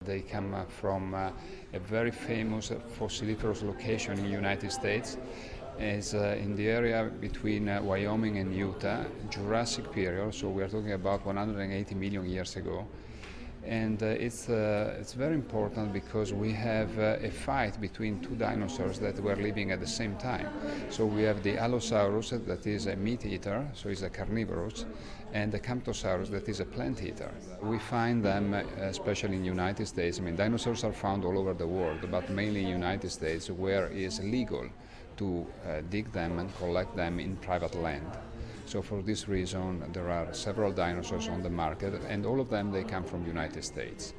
They come from a very famous fossiliferous location in the United States. It's in the area between Wyoming and Utah, Jurassic period, so we are talking about 180 million years ago. And it's very important because we have a fight between two dinosaurs that were living at the same time. So we have the Allosaurus, that is a meat eater, so it's a carnivorous, and the Camptosaurus, that is a plant eater. We find them, especially in the United States. I mean, dinosaurs are found all over the world, but mainly in the United States, where it is legal to dig them and collect them in private land. So for this reason, there are several dinosaurs on the market, and all of them, they come from the United States.